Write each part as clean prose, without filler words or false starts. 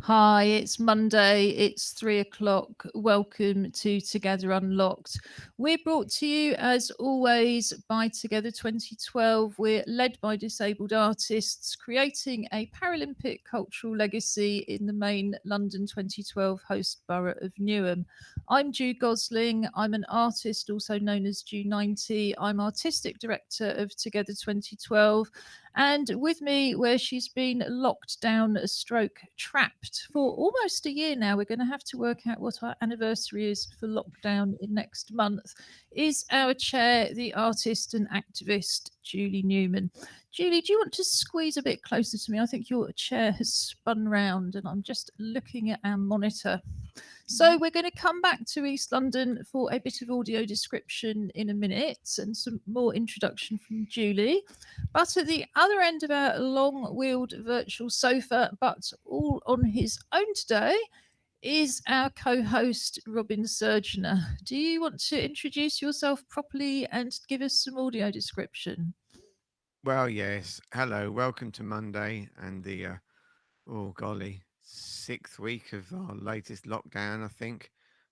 Hi, it's Monday, it's 3 o'clock. Welcome to Together Unlocked. We're brought to you, as always, by Together 2012. We're led by disabled artists, creating a Paralympic cultural legacy in the main London 2012 host borough of Newham. I'm Ju Gosling. I'm an artist, also known as Ju90. I'm artistic director of Together 2012. And with me, where she's been locked down, a stroke trapped for almost a year now, we're going to have to work out what our anniversary is for lockdown in next month, is our chair, the artist and activist, Julie Newman. Julie, do you want to squeeze a bit closer to me? I think your chair has spun round and I'm just looking at our monitor. So we're going to come back to East London for a bit of audio description in a minute and some more introduction from Julie. But at the other end of our long-wheeled virtual sofa, but all on his own today, is our co-host Robin Surgener. Do you want to introduce yourself properly and give us some audio description? Well, yes. Hello, welcome to Monday and the oh golly, sixth week of our latest lockdown. I think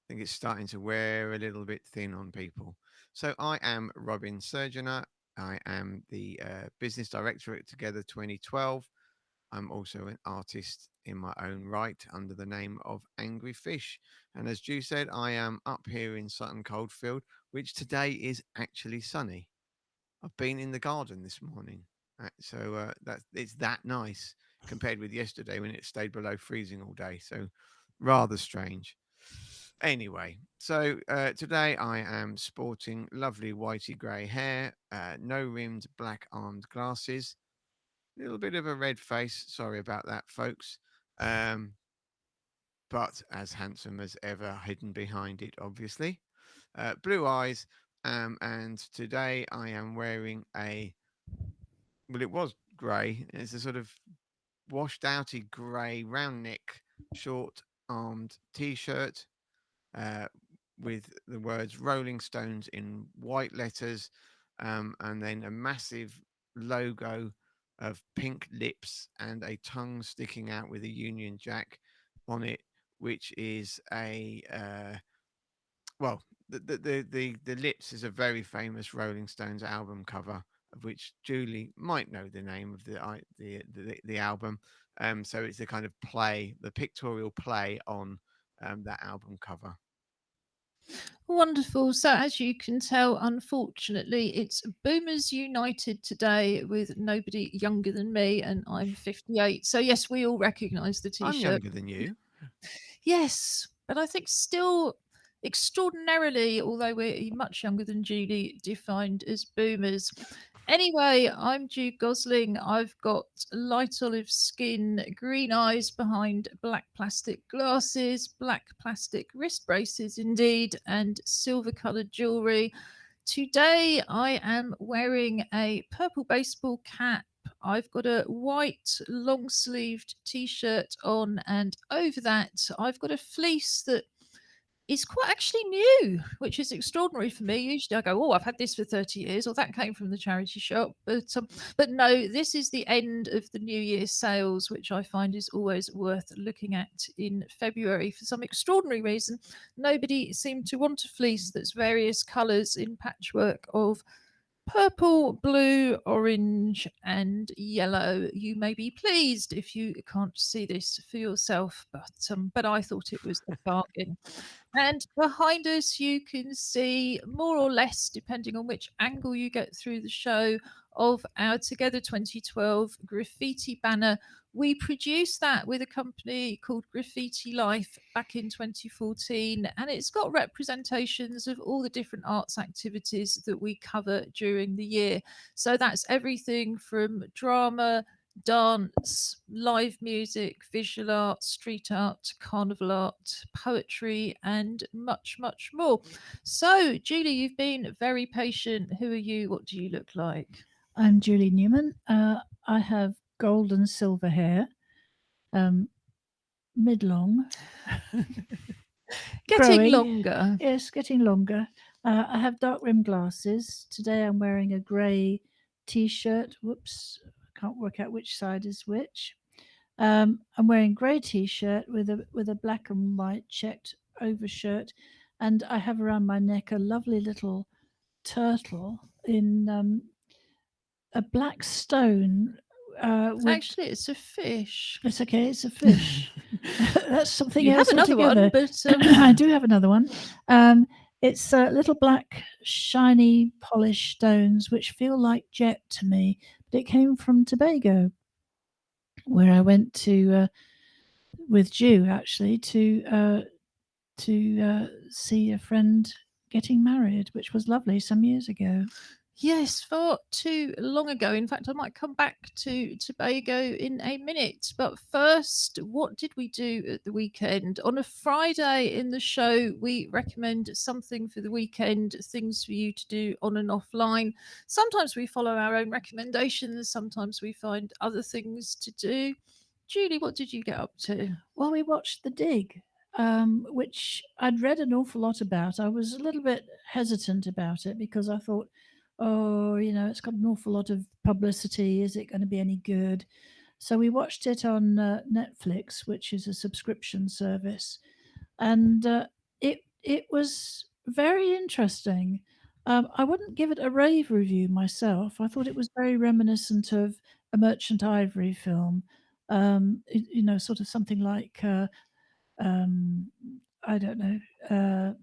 it's starting to wear a little bit thin on people. So I am Robin Surgener. I am the business director at Together 2012. I'm also an artist in my own right under the name of Angry Fish. And as Ju said, I am up here in Sutton Coldfield, which today is actually sunny. I've been in the garden this morning, so that it's that nice compared with yesterday when it stayed below freezing all day. So rather strange. Anyway, so today I am sporting lovely whitey grey hair, no rimmed black armed glasses, a little bit of a red face. Sorry about that, folks. Um, but as handsome as ever, hidden behind it, obviously. Blue eyes, and today I am wearing a well, it was grey. It's a sort of washed outy grey round neck, short armed t shirt uh, with the words Rolling Stones in white letters, and then a massive logo of pink lips and a tongue sticking out with a Union Jack on it, which is a well, the lips is a very famous Rolling Stones album cover, of which Julie might know the name of the album. So it's the kind of play, the pictorial play on that album cover. Wonderful. So, as you can tell, unfortunately, it's Boomers United today with nobody younger than me, and I'm 58. So, yes, we all recognise the t I'm shirt. younger than you. Yes, but I think still extraordinarily, although we're much younger than Julie, defined as boomers. Anyway, I'm Ju Gosling. I've got light olive skin, green eyes behind black plastic glasses, black plastic wrist braces, indeed, and silver coloured jewellery. Today, I am wearing a purple baseball cap. I've got a white long sleeved t shirt on, and over that, I've got a fleece that is quite actually new, which is extraordinary for me. Usually, I go, "Oh, I've had this for 30 years," or "That came from the charity shop." But no, this is the end of the New Year sales, which I find is always worth looking at in February. For some extraordinary reason, nobody seemed to want a fleece that's various colours in patchwork of purple, blue, orange, and yellow. You may be pleased if you can't see this for yourself, but I thought it was a bargain. And behind us, you can see more or less, depending on which angle you get through the show, of our Together 2012 graffiti banner. We produced that with a company called Graffiti Life back in 2014, and it's got representations of all the different arts activities that we cover during the year. So that's everything from drama, dance, live music, visual art, street art, carnival art, poetry, and much, much more. So, Julie, you've been very patient. Who are you? What do you look like? I'm Julie Newman. I have gold and silver hair, um, mid-long, Getting growing. longer. Yes, getting longer. I have dark rimmed glasses. Today I'm wearing a grey t-shirt. Whoops, I can't work out which side is which. I'm wearing grey t-shirt with a black and white checked overshirt, and I have around my neck a lovely little turtle in a black stone with. Actually, it's a fish. It's okay. It's a fish. That's something You have else another one, altogether. but I do have another one. It's little black, shiny, polished stones which feel like jet to me. But it came from Tobago, where I went to with Ju actually to see a friend getting married, which was lovely some years ago. yes, far too long ago. In fact, I might come back to Tobago in a minute. But first, what did we do at the weekend? On a Friday in the show, we recommend something for the weekend, things for you to do on and offline. Sometimes we follow our own recommendations, sometimes we find other things to do. Julie, what did you get up to? Well, we watched The Dig, which I'd read an awful lot about. I was a little bit hesitant about it because I thought, oh, it's got an awful lot of publicity. Is it going to be any good? So we watched it on Netflix, which is a subscription service, and it was very interesting. I wouldn't give it a rave review myself. I thought it was very reminiscent of a Merchant Ivory film. Sort of something like um, I don't know.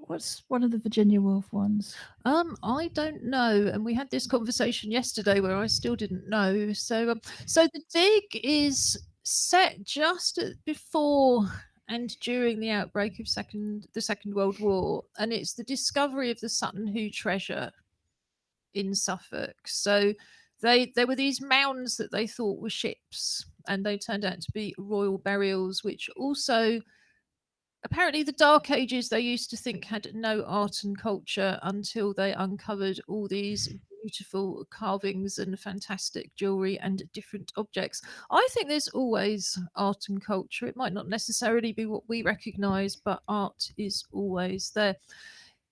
What's one of the Virginia Woolf ones? I don't know, and we had this conversation yesterday where I still didn't know. So the dig is set just before and during the outbreak of the Second World War, and it's the discovery of the Sutton Hoo treasure in Suffolk. So there were these mounds that they thought were ships, and they turned out to be royal burials, which also apparently the Dark Ages they used to think had no art and culture until they uncovered all these beautiful carvings and fantastic jewelry and different objects. I think there's always art and culture. It might not necessarily be what we recognize, but art is always there.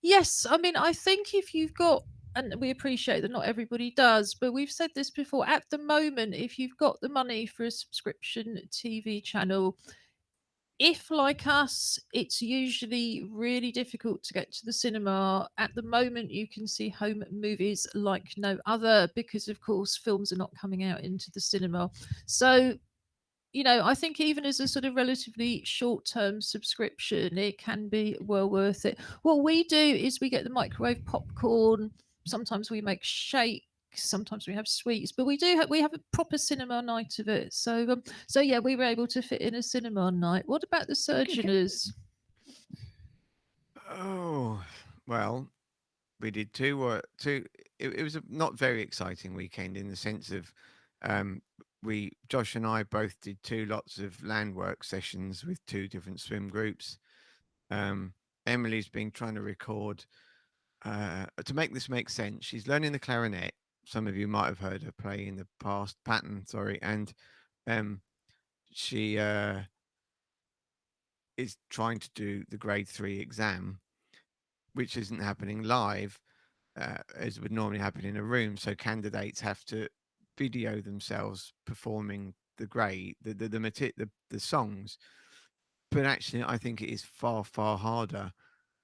Yes, I mean, I think if you've got, and we appreciate that not everybody does, but we've said this before, at the moment, if you've got the money for a subscription TV channel, if like us, it's usually really difficult to get to the cinema. At the moment, you can see home movies like no other because, of course, films are not coming out into the cinema. So, I think even as a sort of relatively short term subscription, it can be well worth it. What we do is we get the microwave popcorn. Sometimes we make shakes. Sometimes we have sweets, but we have a proper cinema night of it. So yeah, we were able to fit in a cinema night. What about the surgeoners? Oh, well, we did two. It was a not very exciting weekend in the sense of um, Josh and I both did two lots of land work sessions with two different swim groups. Um, Emily's been trying to record to make this make sense. She's learning the clarinet. Some of you might have heard her play in the past, Patton, sorry, and um, she is trying to do the grade 3 exam, which isn't happening live as would normally happen in a room. So candidates have to video themselves performing the grade, the songs. But actually, I think it is far, far harder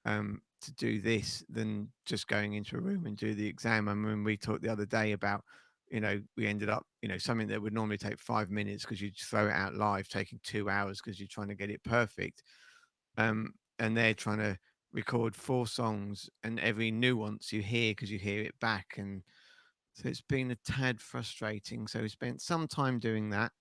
to do this than just going into a room and do the exam. I mean, we talked the other day about, we ended up, something that would normally take 5 minutes because you'd throw it out live, taking 2 hours because you're trying to get it perfect. And they're trying to record 4 songs, and every nuance you hear because you hear it back. And so it's been a tad frustrating. So we spent some time doing that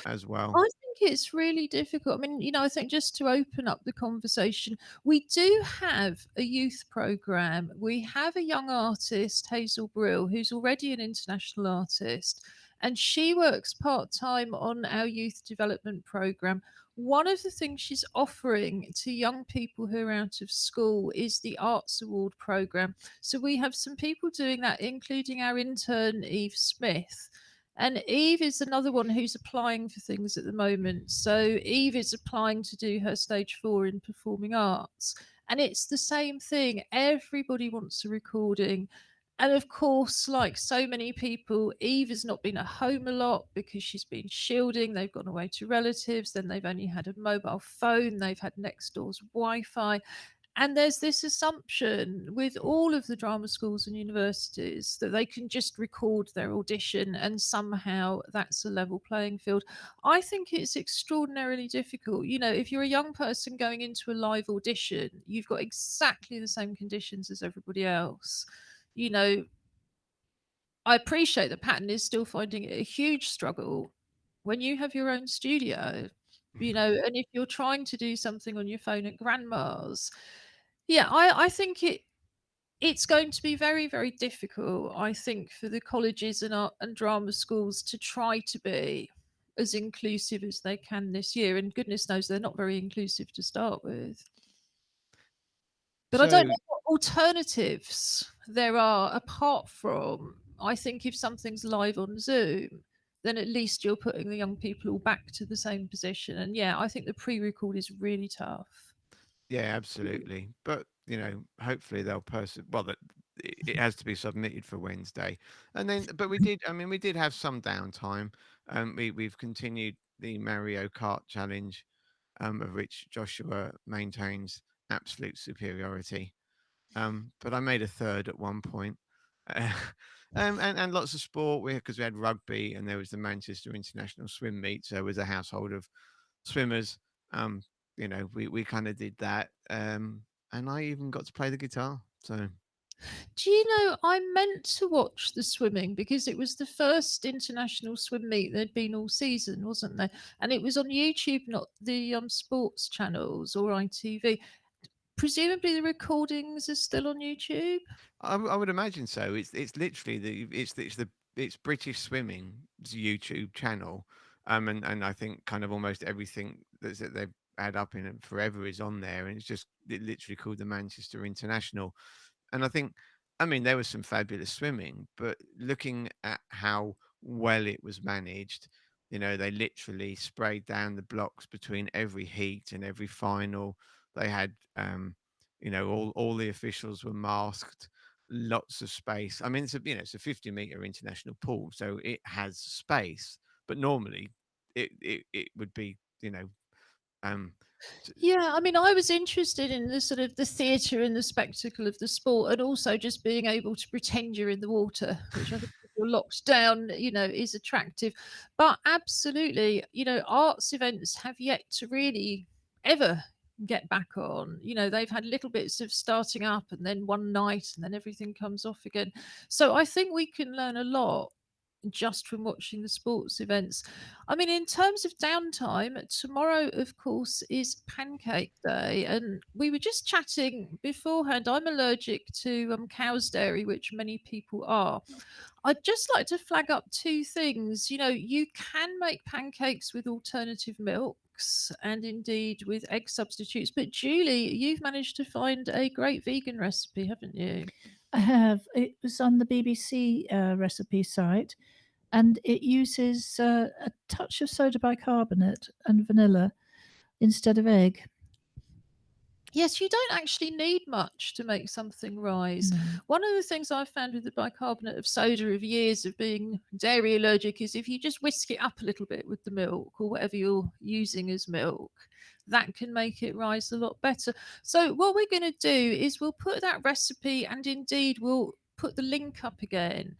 as well. I think it's really difficult. I mean, I think just to open up the conversation, we do have a youth program. We have a young artist, Hazel Brill, who's already an international artist, and she works part time on our youth development program. One of the things she's offering to young people who are out of school is the Arts Award program. So we have some people doing that, including our intern, Eve Smith. And Eve is another one who's applying for things at the moment. So Eve is applying to do her stage 4 in performing arts. And it's the same thing. Everybody wants a recording. And of course, like so many people, Eve has not been at home a lot because she's been shielding. They've gone away to relatives, then they've only had a mobile phone, they've had next door's Wi Fi. And there's this assumption with all of the drama schools and universities that they can just record their audition and somehow that's a level playing field. I think it's extraordinarily difficult. You know, if you're a young person going into a live audition, you've got exactly the same conditions as everybody else. You know, I appreciate that Patton is still finding it a huge struggle when you have your own studio, you know, and if you're trying to do something on your phone at grandma's. Yeah, I think it's going to be very, very difficult, I think, for the colleges and art and drama schools to try to be as inclusive as they can this year. And goodness knows they're not very inclusive to start with. But I don't So know what alternatives there are apart from, I think if something's live on Zoom, then at least you're putting the young people all back to the same position. And yeah, I think the pre-record is really tough. yeah, absolutely. But hopefully they'll well, that it has to be submitted for Wednesday, and then. But we did. I mean, we did have some downtime. We've continued the Mario Kart challenge, of which Joshua maintains absolute superiority. But I made a third at one point. Uh, and lots of sport because we had rugby and there was the Manchester International Swim Meet, so it was a household of swimmers. Um, we kind of did that, and I even got to play the guitar. So Do you know, I meant to watch the swimming because it was the first international swim meet there'd been all season, wasn't there? And it was on YouTube, not the sports channels or ITV. Presumably the recordings are still on YouTube. I would imagine so. It's literally it's British Swimming's YouTube channel, and I think kind of almost everything that they've had up in it forever is on there, and it literally called the Manchester International. And I mean, there was some fabulous swimming, but looking at how well it was managed, they literally sprayed down the blocks between every heat and every final. They had, all the officials were masked, lots of space. I mean, it's a 50-meter international pool, so it has space, but normally it would be, um, Yeah, I mean, I was interested in the sort of the theatre and the spectacle of the sport, and also just being able to pretend you're in the water, which I think if you're locked down, is attractive. But absolutely, arts events have yet to really ever get back on. They've had little bits of starting up and then one night and then everything comes off again. So I think we can learn a lot just from watching the sports events. I mean, in terms of downtime, tomorrow, of course, is Pancake Day. And we were just chatting beforehand. I'm allergic to cow's dairy, which many people are. I'd just like to flag up two things. You can make pancakes with alternative milks and indeed with egg substitutes. But Julie, you've managed to find a great vegan recipe, haven't you? I have. It was on the BBC recipe site, and it uses a touch of soda bicarbonate and vanilla instead of egg. Yes, you don't actually need much to make something rise. No. One of the things I've found with the bicarbonate of soda of years of being dairy allergic is if you just whisk it up a little bit with the milk or whatever you're using as milk, that can make it rise a lot better. So, what we're going to do is we'll put that recipe and indeed we'll put the link up again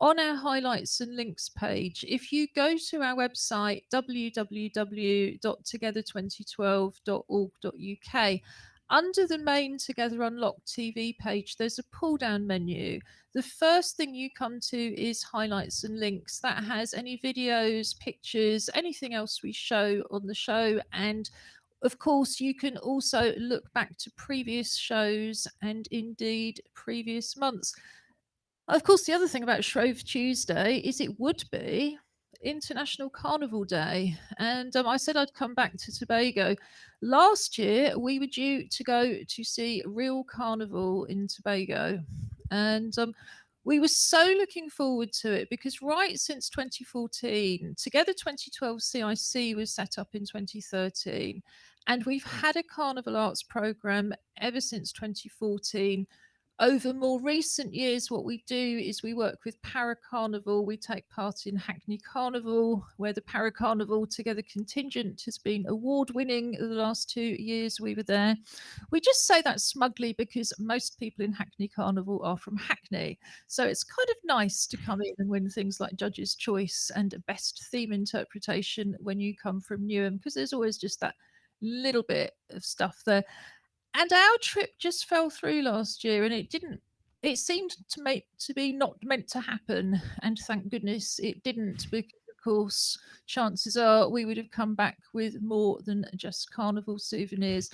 on our highlights and links page. If you go to our website www.together2012.org.uk, under the main Together Unlocked TV page, there's a pull down menu. The first thing you come to is highlights and links. That has any videos, pictures, anything else we show on the show. And of course, you can also look back to previous shows and indeed previous months. Of course, the other thing about Shrove Tuesday is it would be International Carnival Day. And I said I'd come back to Tobago. Last year, we were due to go to see Real Carnival in Tobago. And we were so looking forward to it because right since 2014, Together 2012 CIC was set up in 2013. And we've had a carnival arts programme ever since 2014. Over more recent years, what we do is we work with Para Carnival. We take part in Hackney Carnival, where the Para Carnival Together contingent has been award winning the last 2 years we were there. We just say that smugly because most people in Hackney Carnival are from Hackney. So it's kind of nice to come in and win things like Judge's Choice and Best Theme Interpretation when you come from Newham, because there's always just that little bit of stuff there. And our trip just fell through last year, and it seemed to be not meant to happen, and thank goodness it didn't, because of course chances are we would have come back with more than just carnival souvenirs.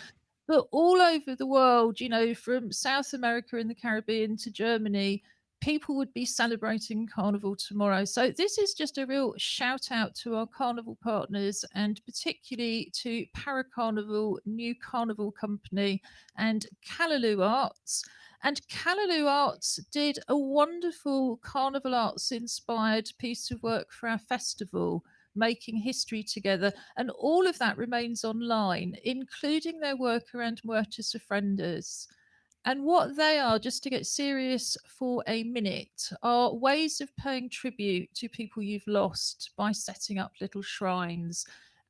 But all over the world, from South America and the Caribbean to Germany, people would be celebrating Carnival tomorrow. So this is just a real shout out to our Carnival partners, and particularly to Para Carnival, New Carnival Company, and Callaloo Arts. And Callaloo Arts did a wonderful Carnival Arts inspired piece of work for our festival, Making History Together. And all of that remains online, including their work around Muertes Ofrendas. And what they are, just to get serious for a minute, are ways of paying tribute to people you've lost by setting up little shrines.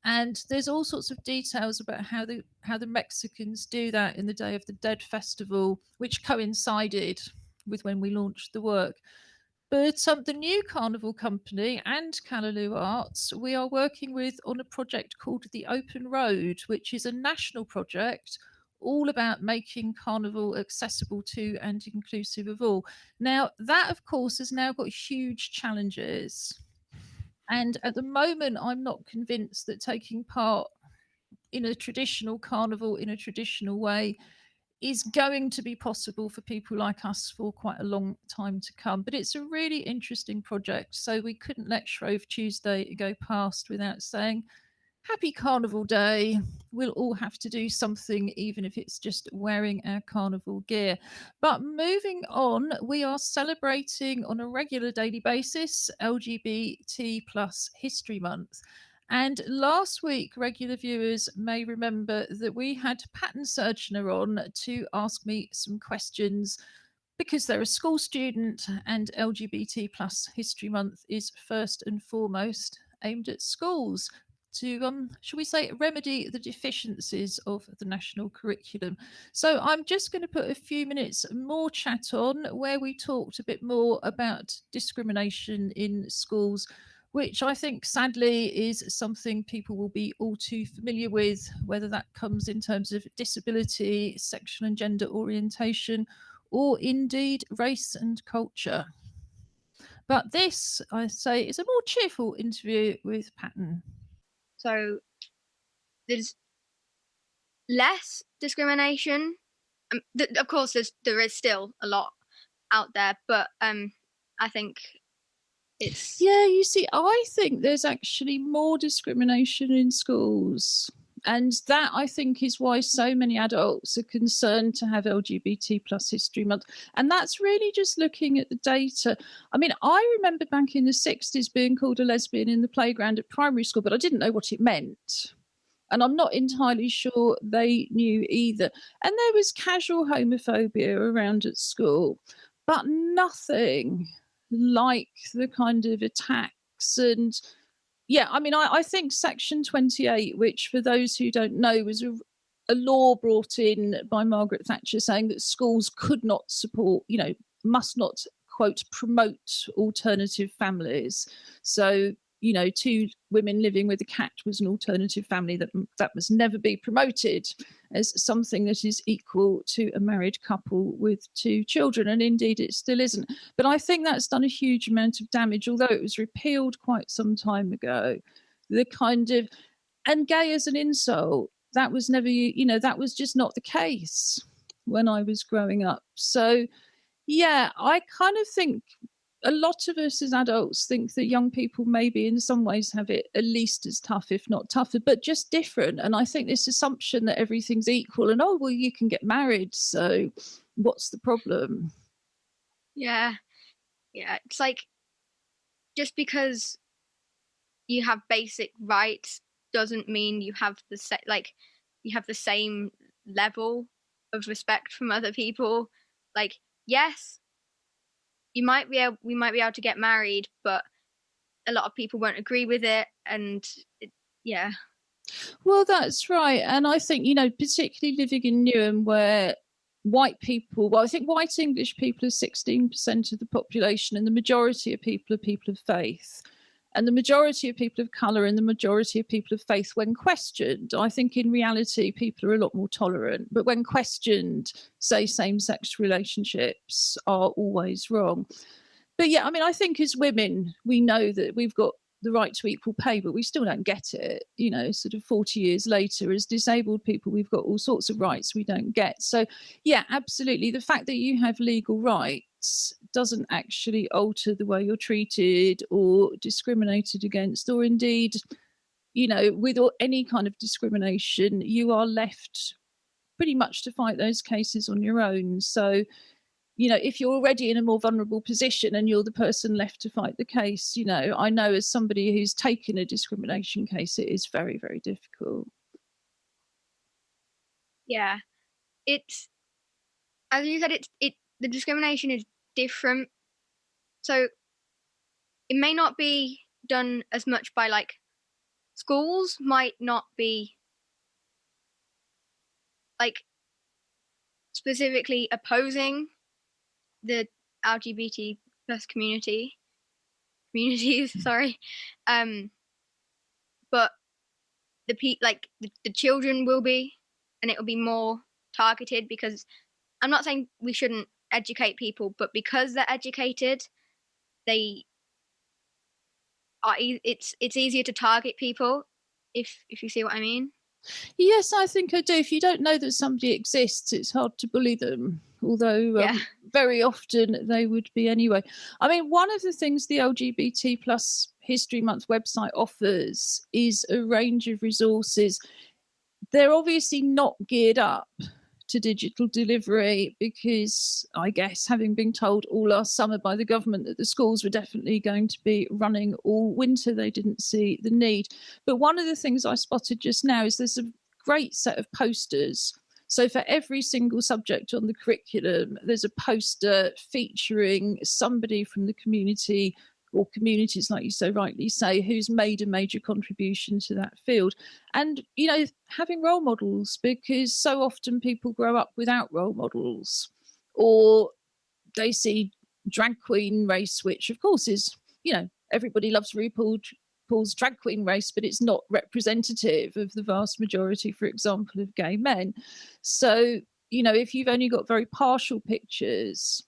And there's all sorts of details about how the Mexicans do that in the Day of the Dead festival, which coincided with when we launched the work. But the new Carnival Company and Callaloo Arts, we are working with on a project called The Open Road, which is a national project all about making Carnival accessible to and inclusive of all. Now, that, of course, has now got huge challenges. And at the moment, I'm not convinced that taking part in a traditional carnival in a traditional way is going to be possible for people like us for quite a long time to come. But it's a really interesting project, so we couldn't let Shrove Tuesday go past without saying Happy Carnival Day. We'll all have to do something, even if it's just wearing our carnival gear. But moving on, we are celebrating on a regular daily basis LGBT plus History Month. And last week, regular viewers may remember that we had Pattern Surgeoner on to ask me some questions, because they're a school student and LGBT plus History Month is first and foremost aimed at schools to, shall we say, remedy the deficiencies of the national curriculum. So I'm just going to put a few minutes more chat on where we talked a bit more about discrimination in schools, which I think sadly is something people will be all too familiar with, whether that comes in terms of disability, sexual and gender orientation, or indeed race and culture. But this, I say, is a more cheerful interview with Pattern. So there's less discrimination. Of course, there is still a lot out there, but I think it's... Yeah, you see, I think there's actually more discrimination in schools. And that, I think, is why so many adults are concerned to have LGBT plus History Month. And that's really just looking at the data. I mean, I remember back in the 60s being called a lesbian in the playground at primary school, but I didn't know what it meant. And I'm not entirely sure they knew either. And there was casual homophobia around at school, but nothing like the kind of attacks and... Yeah, I mean, I think Section 28, which for those who don't know was a law brought in by Margaret Thatcher saying that schools could not support, must not, quote, promote alternative families. So, two women living with a cat was an alternative family that must never be promoted as something that is equal to a married couple with 2 children. And indeed, it still isn't. But I think that's done a huge amount of damage, although it was repealed quite some time ago. The kind of, and gay as an insult, that was never, that was just not the case when I was growing up. So, yeah, I kind of think a lot of us as adults think that young people maybe in some ways have it at least as tough, if not tougher, but just different. And I think this assumption that everything's equal and, oh, well, you can get married, so what's the problem? Yeah. It's like, just because you have basic rights doesn't mean you have the same level of respect from other people. Like, yes, we might be able to get married, but a lot of people won't agree with it, and yeah. Well, that's right. And I think, particularly living in Newham, where white people, well, I think white English people are 16% of the population, and the majority of people are people of faith. And the majority of people of colour and the majority of people of faith, when questioned, I think in reality, people are a lot more tolerant. But when questioned, say same-sex relationships are always wrong. But yeah, I mean, I think as women, we know that we've got the right to equal pay, but we still don't get it, sort of 40 years later. As disabled people, we've got all sorts of rights we don't get. So yeah, absolutely. The fact that you have legal rights doesn't actually alter the way you're treated or discriminated against, or indeed, with any kind of discrimination, you are left pretty much to fight those cases on your own. So if you're already in a more vulnerable position and you're the person left to fight the case, I know as somebody who's taken a discrimination case, it is very, very difficult. Yeah, it's, as you said, the discrimination is different. So it may not be done as much by, like, schools might not be, like, specifically opposing the LGBT plus communities, sorry, but the children will be, and it will be more targeted, because I'm not saying we shouldn't educate people, but because they're educated, they are. It's easier to target people, if you see what I mean. Yes, I think I do. If you don't know that somebody exists, it's hard to bully them, although very often they would be anyway. I mean, one of the things the LGBT plus History Month website offers is a range of resources. They're obviously not geared up to digital delivery because, I guess, having been told all last summer by the government that the schools were definitely going to be running all winter, they didn't see the need. But one of the things I spotted just now is there's a great set of posters. So for every single subject on the curriculum, there's a poster featuring somebody from the community or communities, like you so rightly say, who's made a major contribution to that field. And, having role models, because so often people grow up without role models, or they see drag queen race, which of course is, everybody loves RuPaul's drag queen race, but it's not representative of the vast majority, for example, of gay men. So, if you've only got very partial pictures,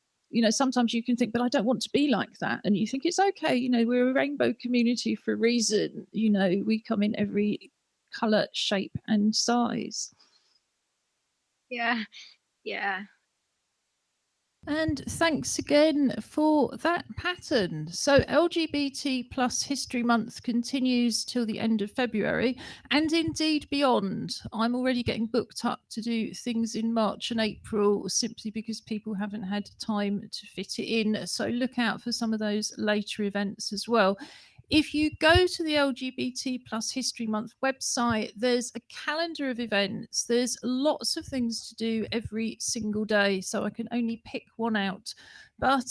sometimes you can think, but I don't want to be like that. And you think it's okay, we're a rainbow community for a reason. We come in every colour, shape and size. Yeah. And thanks again for that pattern. So LGBT plus History Month continues till the end of February, and indeed beyond. I'm already getting booked up to do things in March and April simply because people haven't had time to fit it in. So look out for some of those later events as well. If you go to the LGBT plus History Month website, there's a calendar of events. There's lots of things to do every single day, so I can only pick one out. But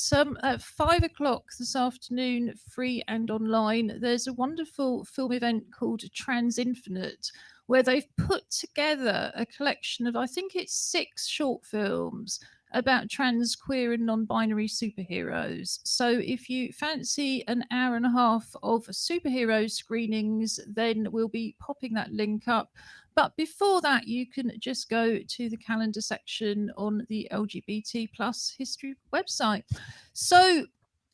at 5 o'clock this afternoon, free and online, there's a wonderful film event called Trans Infinite, where they've put together a collection of, I think it's 6 short films about trans, queer and non-binary superheroes. So if you fancy an hour and a half of superhero screenings, then we'll be popping that link up. But before that, you can just go to the calendar section on the LGBT plus history website. So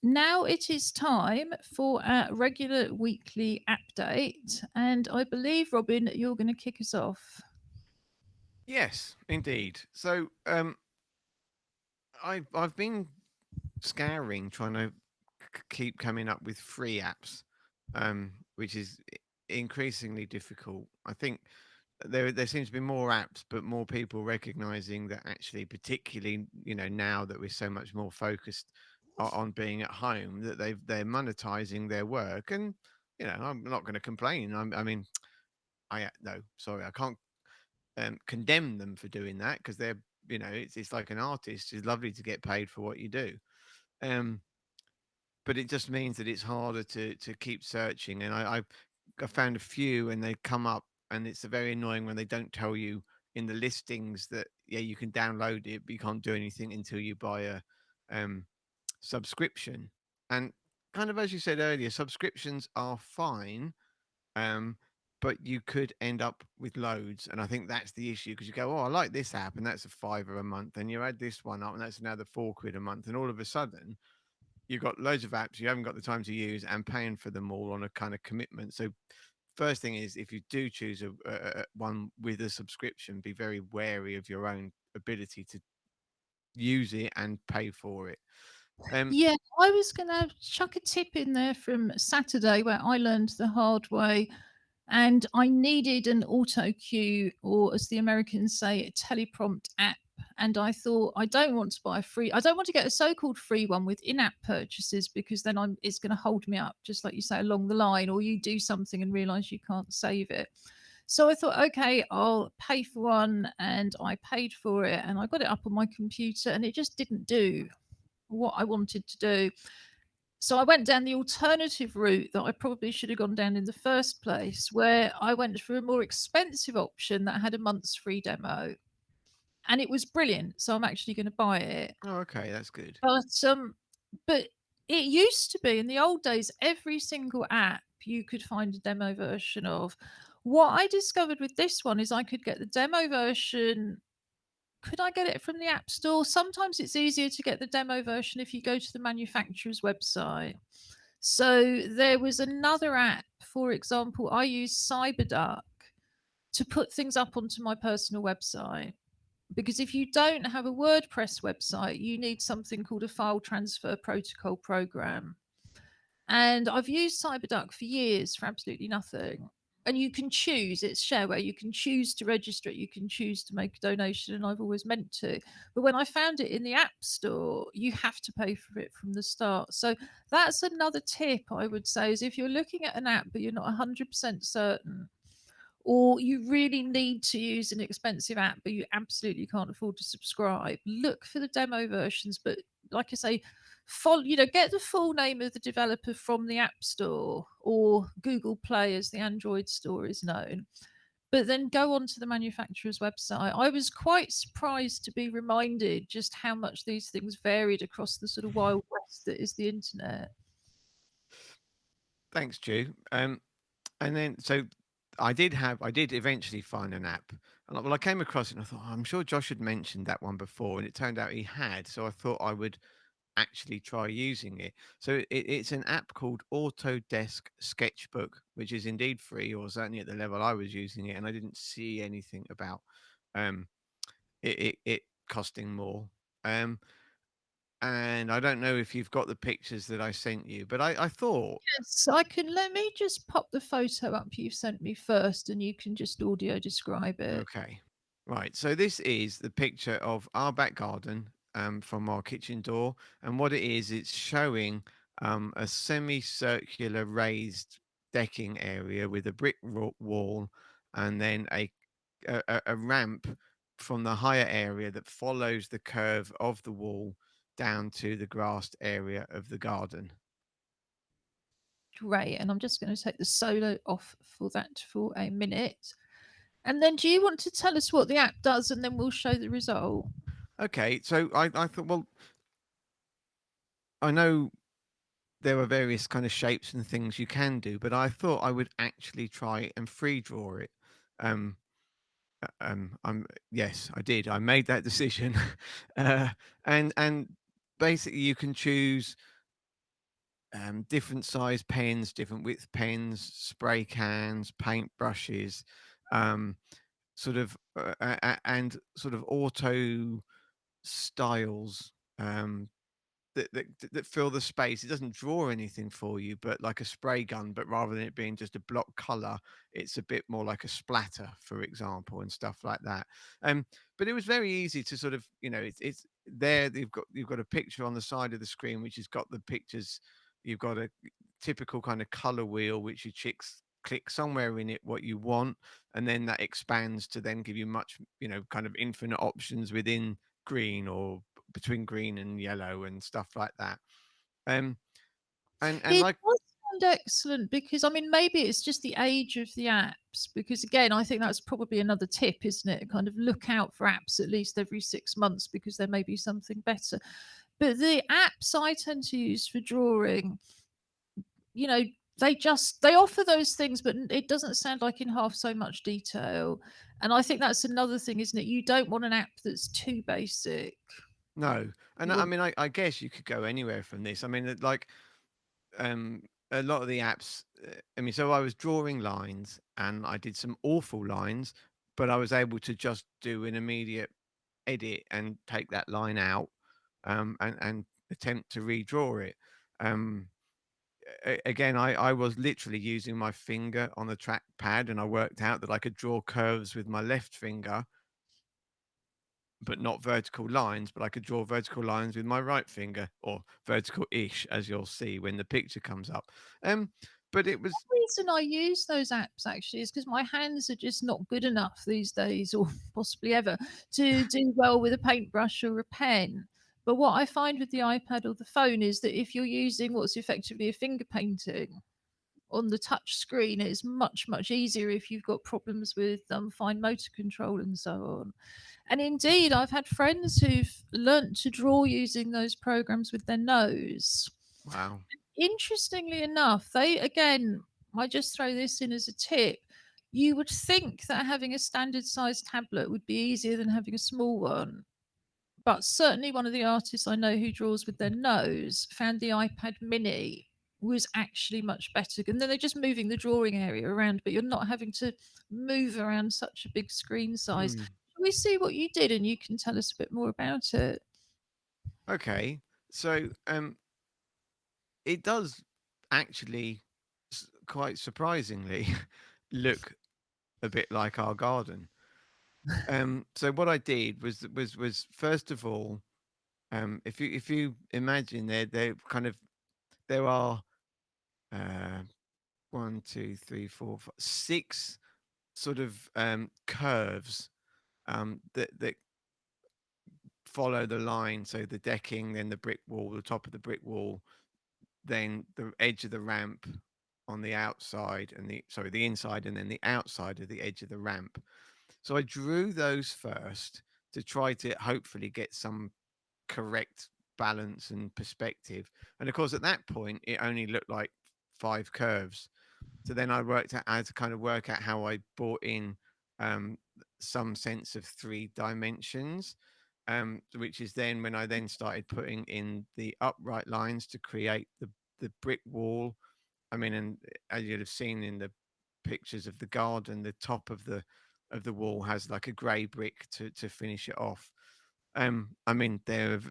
now it is time for our regular weekly update. And I believe, Robin, you're going to kick us off. Yes, indeed. So I've been scouring, trying to keep coming up with free apps, which is increasingly difficult. I think there seems to be more apps, but more people recognizing that actually, particularly now that we're so much more focused on being at home, that they're monetizing their work, and I'm not going to complain. I can't condemn them for doing that, because they're it's like an artist. It's lovely to get paid for what you do. Um, but it just means that it's harder to keep searching. And I found a few, and they come up, and it's very annoying when they don't tell you in the listings that yeah, you can download it, but you can't do anything until you buy a um, subscription. And kind of as you said earlier, subscriptions are fine, um, but you could end up with loads. And I think that's the issue, because you go, oh, I like this app, and that's a fiver a month, and you add this one up, and that's another £4 a month, and all of a sudden you've got loads of apps you haven't got the time to use, and paying for them all on a kind of commitment. So first thing is, if you do choose a one with a subscription, be very wary of your own ability to use it and pay for it. Yeah, I was going to chuck a tip in there from Saturday where I learned the hard way, and I needed an auto cue, or as the Americans say, a teleprompt app. And I thought, I don't want to buy a free, I don't want to get a so-called free one with in-app purchases, because then it's going to hold me up, just like you say, along the line, or you do something and realize you can't save it. So I thought, okay, I'll pay for one, and I paid for it, and I got it up on my computer, and it just didn't do what I wanted to do. So I went down the alternative route that I probably should have gone down in the first place, where I went for a more expensive option that had a month's free demo. And it was brilliant. So I'm actually going to buy it. Oh, okay, that's good. But it used to be in the old days, every single app you could find a demo version of. What I discovered with this one is I could get the demo version. Could I get it from the App Store? Sometimes it's easier to get the demo version if you go to the manufacturer's website. So there was another app, for example, I use CyberDuck to put things up onto my personal website. Because if you don't have a WordPress website, you need something called a file transfer protocol program. And I've used CyberDuck for years for absolutely nothing. And you can choose, it's shareware, you can choose to register it, you can choose to make a donation, and I've always meant to. But when I found it in the App Store, you have to pay for it from the start. So that's another tip I would say, is if you're looking at an app but you're not 100% certain, or you really need to use an expensive app but you absolutely can't afford to subscribe, look for the demo versions. But like I say, follow, get the full name of the developer from the App Store, or Google Play as the Android store is known, but then go onto the manufacturer's website. I was quite surprised to be reminded just how much these things varied across the sort of wild west that is the internet. Thanks, Ju. And then so I did eventually find an app. And well, I came across it, and I thought, oh, I'm sure Josh had mentioned that one before, and it turned out he had. So I thought I would actually try using it. So it's an app called Autodesk Sketchbook, which is indeed free, or certainly at the level I was using it, and I didn't see anything about um, it costing more. And I don't know if you've got the pictures that I sent you, but I thought, Yes, I can. Let me just pop the photo up you've sent me first, and you can just audio describe it. okay, right. So this is the picture of our back garden from our kitchen door, and what it is, it's showing a semicircular raised decking area with a brick wall, and then a ramp from the higher area that follows the curve of the wall down to the grassed area of the garden. Great. And I'm just going to take the solo off for that for a minute. And then do you want to tell us what the app does, and then we'll show the result? Okay, so I thought, well, I know there are various kind of shapes and things you can do, but I thought I would actually try and free draw it. Um, yes, I did. I made that decision, and basically you can choose different size pens, different width pens, spray cans, paint brushes, um, and sort of auto styles. That fill the space. It doesn't draw anything for you, but like a spray gun, but rather than it being just a block color, it's a bit more like a splatter, for example, and stuff like that. But it was very easy to sort of, it's there. You've got a picture on the side of the screen, which has got the pictures. You've got a typical kind of color wheel, which you click somewhere in it what you want, and then that expands to then give you much, kind of infinite options within green or between green and yellow and stuff like that. Um, and It like, does sound excellent because, I mean, maybe it's just the age of the apps. Because again, I think that's probably another tip, isn't it? Kind of look out for apps at least every 6 months because there may be something better. But the apps I tend to use for drawing, you know, they offer those things, but it doesn't sound like in half so much detail. And I think that's another thing, isn't it? You don't want an app that's too basic. no, and You I want mean, I guess you could go anywhere from this. I mean, like, um, a lot of the apps. I mean, so I was drawing lines, and I did some awful lines, but I was able to just do an immediate edit and take that line out, and attempt to redraw it. Um, Again, I was literally using my finger on the trackpad, and I worked out that I could draw curves with my left finger, but not vertical lines, but I could draw vertical lines with my right finger, or vertical-ish, as you'll see when the picture comes up. But it was reason I use those apps actually is because my hands are just not good enough these days, or possibly ever, to do well with a paintbrush or a pen. But what I find with the iPad or the phone is that if you're using what's effectively a finger painting on the touch screen, it's much, much easier if you've got problems with fine motor control and so on. And indeed, I've had friends who've learnt to draw using those programs with their nose. wow. Interestingly enough, they again, I just throw this in as a tip. You would think that having a standard sized tablet would be easier than having a small one. But certainly one of the artists I know who draws with their nose found the iPad mini was actually much better. And then they're just moving the drawing area around, but you're not having to move around such a big screen size. Hmm. Shall we see what you did and you can tell us a bit more about it? Okay. So, it does actually, quite surprisingly, look a bit like our garden. So what I did was first of all, if you imagine there kind of there are, uh, 1, 2, 3, 4, 5, 6 sort of, curves, that follow the line. So the decking, then the brick wall, the top of the brick wall, then the edge of the ramp on the outside, and the inside, and then the outside of the edge of the ramp. So I drew those first to try to hopefully get some correct balance and perspective. And of course, at that point, it only looked like 5 curves. So then I worked out how to kind of work out how I brought in, um, some sense of 3 dimensions, which is then when I then started putting in the upright lines to create the brick wall. I mean, and as you'd have seen in the pictures of the garden, the top of the wall has like a grey brick to finish it off. I mean, the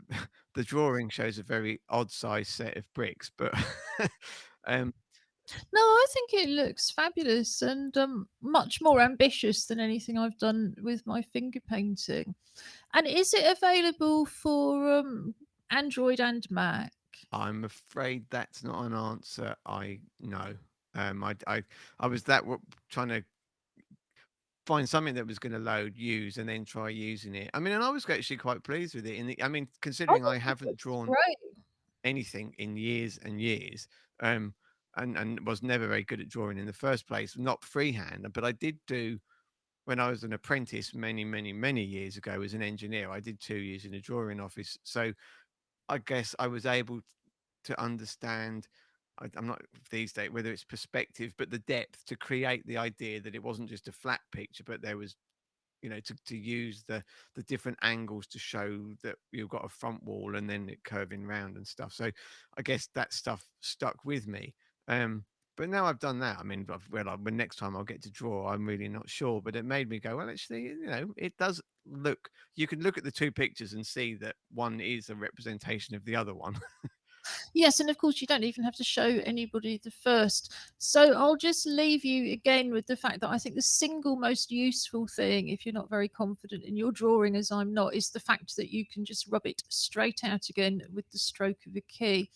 drawing shows a very odd size set of bricks, but um, No, I think it looks fabulous and much more ambitious than anything I've done with my finger painting. And is it available for Android and Mac? I'm afraid that's not an answer I know. I was trying to find something that was going to load, use, and then try using it. I mean, and I was actually quite pleased with it. I mean, I considering I think it haven't looks drawn great. anything in years and years, um, and was never very good at drawing in the first place, not freehand. But I did do when I was an apprentice many years ago as an engineer. I did 2 years in a drawing office, so I guess I was able to understand. I'm not these days whether it's perspective, but the depth to create the idea that it wasn't just a flat picture, but there was, to use the different angles to show that you've got a front wall and then it curving round and stuff. So I guess that stuff stuck with me. But now I've done that. I mean, when next time I'll get to draw, I'm really not sure. But it made me go, well, actually, it does look. You can look at the 2 pictures and see that one is a representation of the other one. Yes, and of course, you don't even have to show anybody the first. So I'll just leave you again with the fact that I think the single most useful thing, if you're not very confident in your drawing, as I'm not, is the fact that you can just rub it straight out again with the stroke of a key.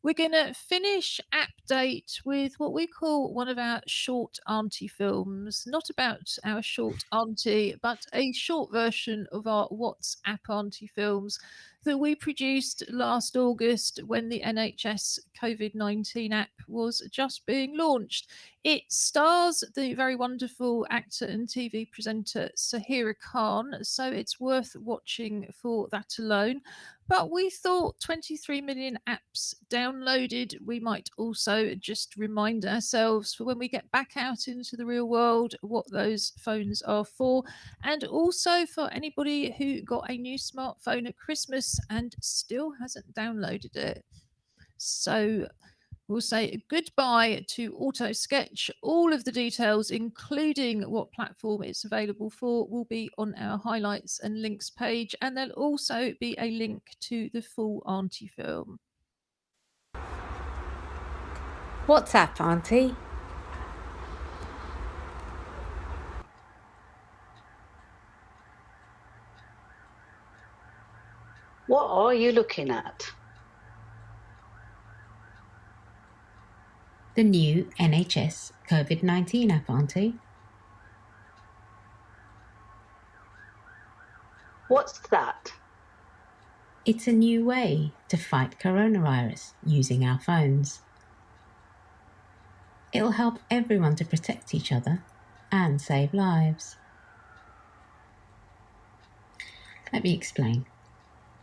We're going to finish App Date with what we call one of our short auntie films. Not about our short auntie, but a short version of our What's App Auntie films that we produced last August when the NHS COVID-19 app was just being launched. It stars the very wonderful actor and TV presenter Sahira Khan, so it's worth watching for that alone. But we thought 23 million apps downloaded, we might also just remind ourselves for when we get back out into the real world what those phones are for. And also for anybody who got a new smartphone at Christmas and still hasn't downloaded it. So we'll say goodbye to Auto Sketch. All of the details, including what platform it's available for, will be on our highlights and links page, and there'll also be a link to the full Auntie film. What's up, Auntie? What are you looking at? The new NHS COVID-19 app, Auntie. What's that? It's a new way to fight coronavirus using our phones. It'll help everyone to protect each other and save lives. Let me explain.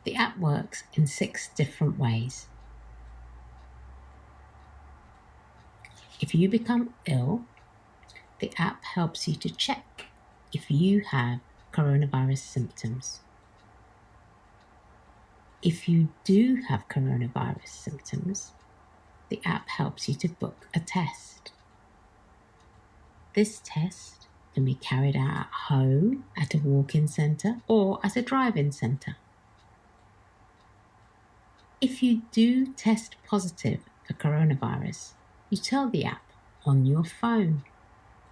The app works in 6 different ways. If you become ill, the app helps you to check if you have coronavirus symptoms. If you do have coronavirus symptoms, the app helps you to book a test. This test can be carried out at home, at a walk-in centre, or at a drive-in centre. If you do test positive for coronavirus, you tell the app on your phone.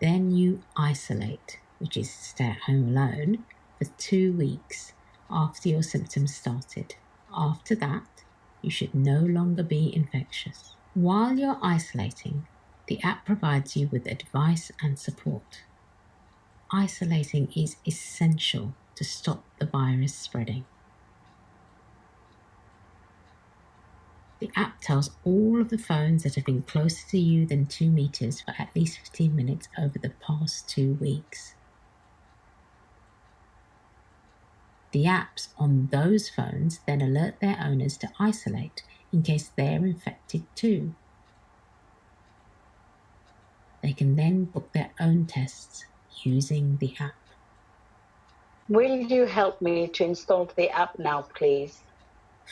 Then you isolate, which is stay at home alone, for 2 weeks after your symptoms started. After that, you should no longer be infectious. While you're isolating, the app provides you with advice and support. Isolating is essential to stop the virus spreading. The app tells all of the phones that have been closer to you than 2 meters for at least 15 minutes over the past 2 weeks. The apps on those phones then alert their owners to isolate in case they're infected too. They can then book their own tests using the app. Will you help me to install the app now, please?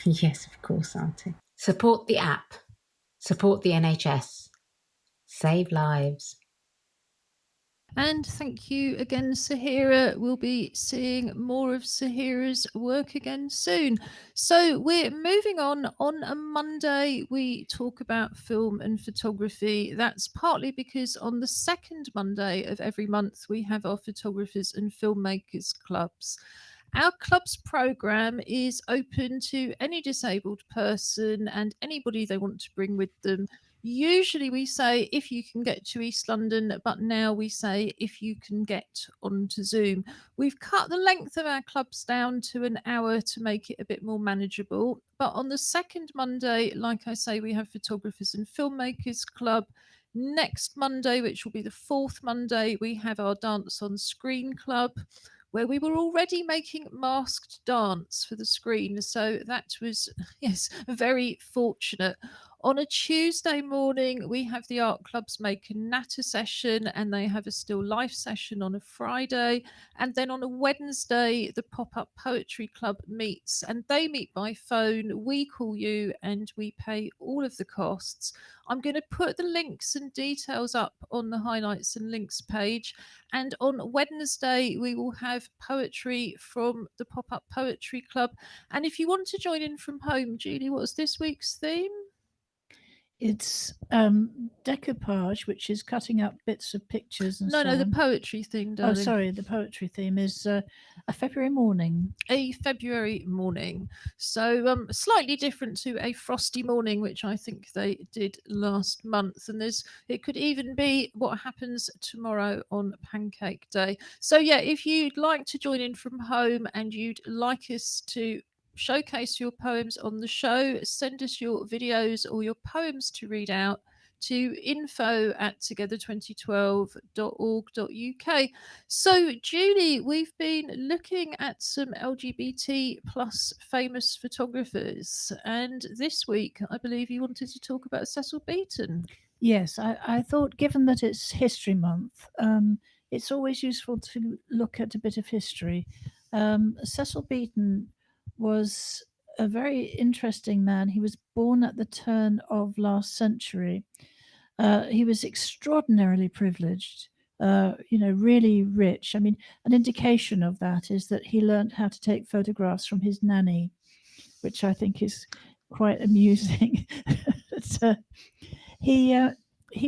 Yes, of course, Auntie. Support the app. Support the NHS. Save lives. And thank you again, Sahira. We'll be seeing more of Sahira's work again soon. So we're moving on. On a Monday, we talk about film and photography. That's partly because on the second Monday of every month, we have our photographers and filmmakers clubs. Our club's programme is open to any disabled person and anybody they want to bring with them. Usually we say if you can get to East London, but now we say if you can get onto Zoom. We've cut the length of our clubs down to an hour to make it a bit more manageable. But on the second Monday, like I say, we have Photographers and Filmmakers Club. Next Monday, which will be the fourth Monday, we have our Dance on Screen Club, where we were already making masked dance for the screen. So that was, yes, very fortunate. On a Tuesday morning, we have the art clubs make a natter session and they have a still life session on a Friday. And then on a Wednesday, the pop-up poetry club meets and they meet by phone. We call you and we pay all of the costs. I'm going to put the links and details up on the highlights and links page. And on Wednesday, we will have poetry from the pop-up poetry club. And if you want to join in from home, Julie, what's this week's theme? It's decoupage, which is cutting up bits of pictures and No, so no, the on. poetry thing, Oh, darling. sorry, the poetry theme is a February morning. A February morning. So slightly different to a frosty morning, which I think they did last month. And it could even be what happens tomorrow on Pancake Day. So yeah, if you'd like to join in from home and you'd like us to showcase your poems on the show, send us your videos or your poems to read out to info@together2012.org.uk. So, Julie, we've been looking at some LGBT plus famous photographers, and this week I believe you wanted to talk about Cecil Beaton. Yes, I thought, given that it's History Month, it's always useful to look at a bit of history. Cecil Beaton was a very interesting man. He was born at the turn of last century. He was extraordinarily privileged, really rich. I mean, an indication of that is that he learned how to take photographs from his nanny, which I think is quite amusing. But, he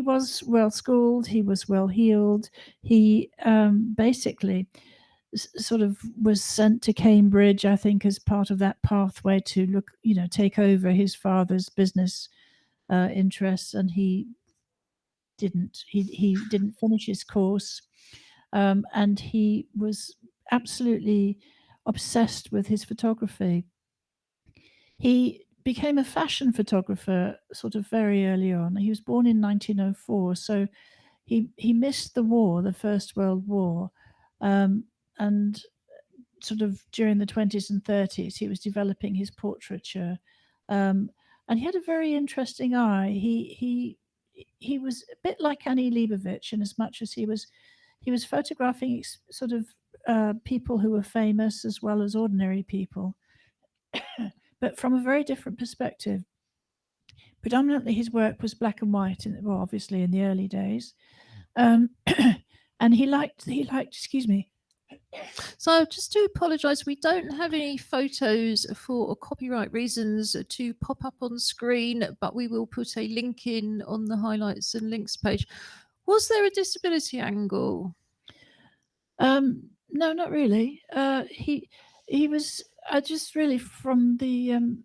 was well schooled. He was well heeled. He basically sort of was sent to Cambridge, I think, as part of that pathway to take over his father's business interests, and he didn't. He didn't finish his course, and he was absolutely obsessed with his photography. He became a fashion photographer sort of very early on. He was born in 1904, so he missed the war, the First World War, and sort of during the 20s and 30s, he was developing his portraiture, and he had a very interesting eye. He was a bit like Annie Leibovitz in as much as he was photographing sort of people who were famous as well as ordinary people, but from a very different perspective. Predominantly, his work was black and white, obviously in the early days, and he liked. Excuse me. So, just to apologise, we don't have any photos for copyright reasons to pop up on screen, but we will put a link in on the highlights and links page. Was there a disability angle? No, not really. He was just really from the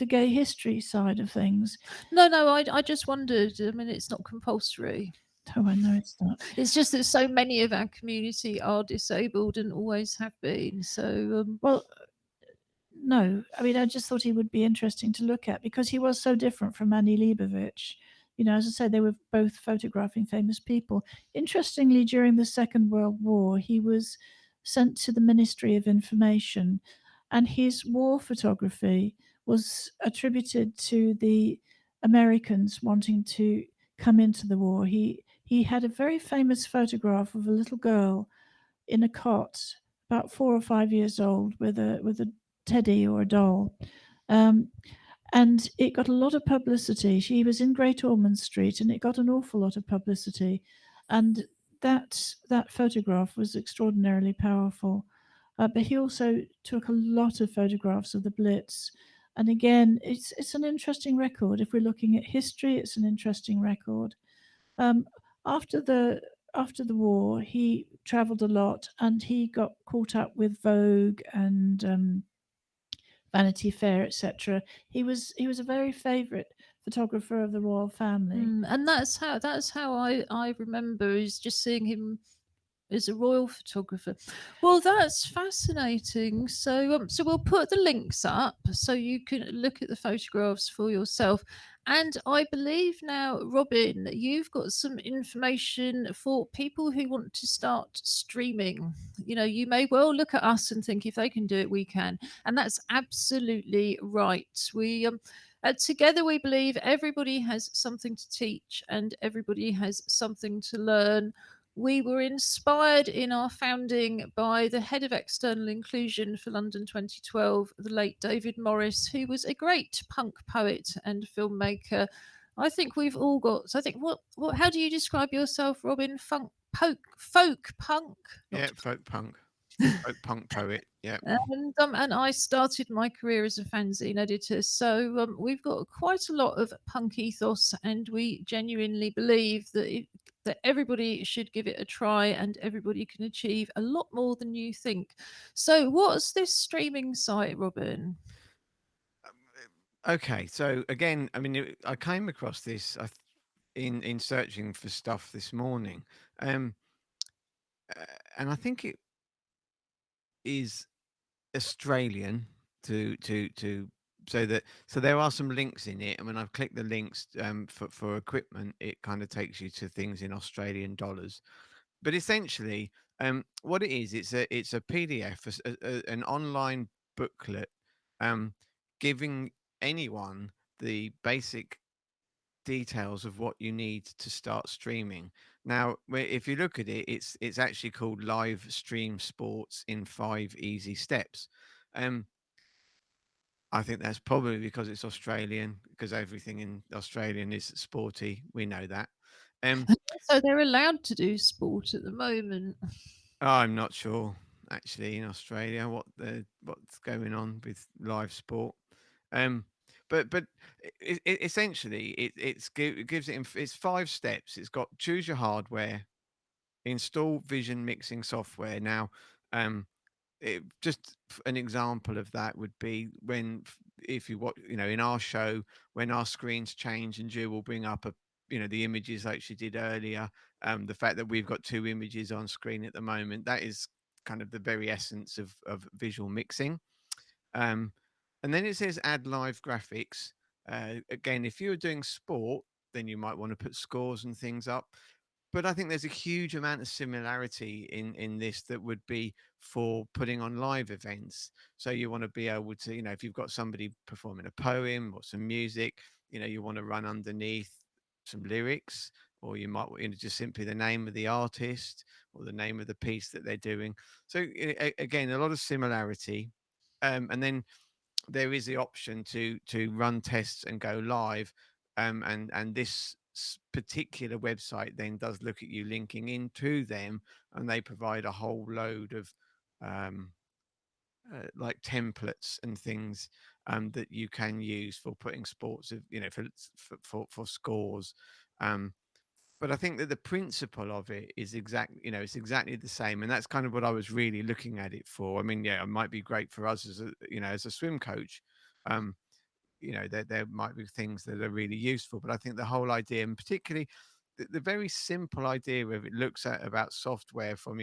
gay history side of things. No, I just wondered. I mean, it's not compulsory. Oh, I know it's not. It's just that so many of our community are disabled and always have been. So, well, no. I mean, I just thought he would be interesting to look at because he was so different from Annie Leibovitz. As I said, they were both photographing famous people. Interestingly, during the Second World War, he was sent to the Ministry of Information, and his war photography was attributed to the Americans wanting to come into the war. He had a very famous photograph of a little girl in a cot, about 4 or 5 years old, with a teddy or a doll. And it got a lot of publicity. She was in Great Ormond Street, and it got an awful lot of publicity. And that photograph was extraordinarily powerful. But he also took a lot of photographs of the Blitz. And again, it's an interesting record. If we're looking at history, it's an interesting record. After the war, he travelled a lot, and he got caught up with Vogue and Vanity Fair, etc. He was a very favourite photographer of the royal family. And that's how I remember is just seeing him as a royal photographer. Well, that's fascinating. So we'll put the links up so you can look at the photographs for yourself. And I believe now, Robin, you've got some information for people who want to start streaming. You may well look at us and think if they can do it, we can. And that's absolutely right. We together we believe everybody has something to teach and everybody has something to learn. We were inspired in our founding by the head of external inclusion for London 2012, the late David Morris, who was a great punk poet and filmmaker. I think we've all got. So I think what how do you describe yourself, Robin? Folk punk. Yeah, folk punk. Punk poet. Yeah. And I started my career as a fanzine editor, so we've got quite a lot of punk ethos, and we genuinely believe that everybody should give it a try, and everybody can achieve a lot more than you think. So, what's this streaming site, Robin? Okay, so again, I mean, I came across this in searching for stuff this morning, um, and I think it is Australian to so there are some links in it, and when I've clicked the links for equipment, it kind of takes you to things in Australian dollars. But essentially, what it is, it's a PDF, an online booklet, um, giving anyone the basic details of what you need to start streaming. Now, if you look at it, it's actually called Live Stream Sports in 5 Easy Steps. Um, I think that's probably because it's Australian, because everything in Australian is sporty. We know that. Um, So they're allowed to do sport at the moment. I'm not sure actually in Australia what's going on with live sport. Um, but essentially it gives it's 5 steps. It's got choose your hardware, install vision mixing software. Now, just an example of that would be if you watch, in our show, when our screens change and Ju will bring up the images like she did earlier. The fact that we've got 2 images on screen at the moment, that is kind of the very essence of visual mixing. um, and then it says add live graphics. Again, if you're doing sport, then you might want to put scores and things up. But I think there's a huge amount of similarity in this that would be for putting on live events. So you want to be able to, if you've got somebody performing a poem or some music, you want to run underneath some lyrics, or you might, just simply the name of the artist or the name of the piece that they're doing. So again, a lot of similarity. And then there is the option to run tests and go live. And this particular website then does look at you linking into them, and they provide a whole load of um, like templates and things that you can use for putting sports of, for scores. um, but I think that the principle of it is it's exactly the same, and that's kind of what I was really looking at it for. I mean, yeah, it might be great for us as a swim coach. um, there might be things that are really useful, but I think the whole idea, and particularly the very simple idea of it, looks at about software from,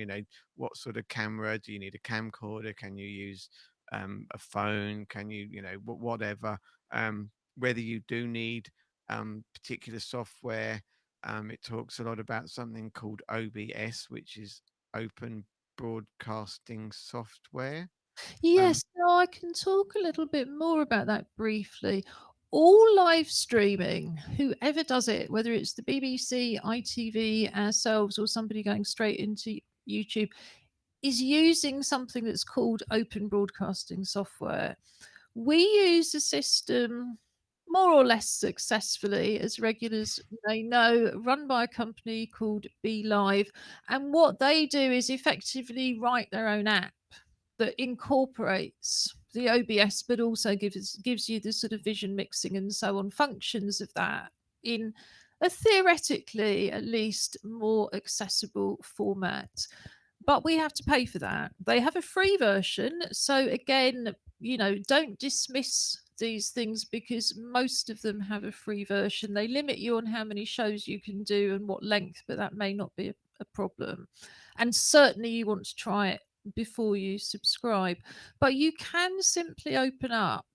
what sort of camera do you need? A camcorder? Can you use a phone? Can you, whatever? Whether you do need particular software. It talks a lot about something called OBS, which is Open Broadcasting Software. Yes, no, I can talk a little bit more about that briefly. All live streaming, whoever does it, whether it's the BBC, ITV, ourselves, or somebody going straight into YouTube, is using something that's called open broadcasting software. We use a system more or less successfully, as regulars may know, run by a company called Be Live. And what they do is effectively write their own app that incorporates the OBS, but also gives you the sort of vision mixing and so on functions of that in a theoretically at least more accessible format. But we have to pay for that. They have a free version. So again, don't dismiss these things because most of them have a free version. They limit you on how many shows you can do and what length, but that may not be a problem. And certainly you want to try it before you subscribe. But you can simply open up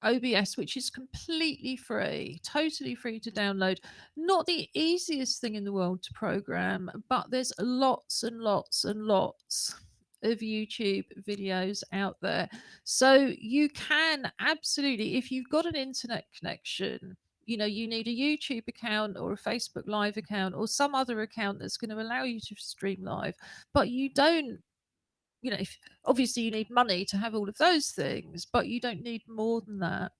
OBS, which is completely free, totally free to download. Not the easiest thing in the world to program, but there's lots and lots and lots of YouTube videos out there. So you can absolutely, if you've got an internet connection, you need a YouTube account or a Facebook Live account or some other account that's going to allow you to stream live, but you don't obviously you need money to have all of those things, but you don't need more than that.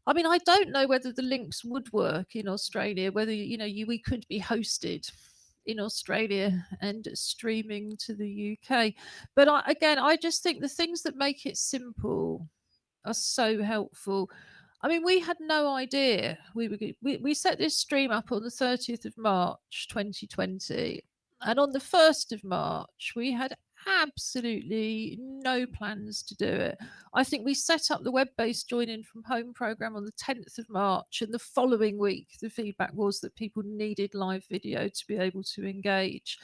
I mean, I don't know whether the links would work in Australia, whether we could be hosted in Australia and streaming to the UK. But I just think the things that make it simple are so helpful. I mean, we had no idea we set this stream up on the 30th of March 2020, and on the 1st of March we had absolutely no plans to do it. I think we set up the web-based join in from home program on the 10th of March, and the following week the feedback was that people needed live video to be able to engage.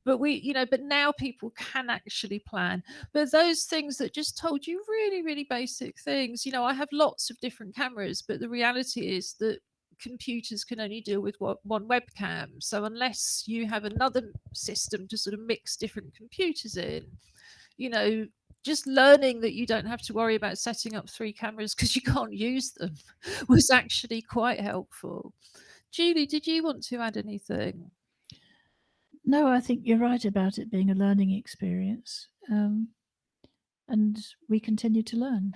But but now people can actually plan. But those things that just told you really, really basic things, I have lots of different cameras, but the reality is that computers can only deal with one webcam. So unless you have another system to sort of mix different computers in, just learning that you don't have to worry about setting up 3 cameras because you can't use them was actually quite helpful. Julie, did you want to add anything? No, I think you're right about it being a learning experience. And we continue to learn.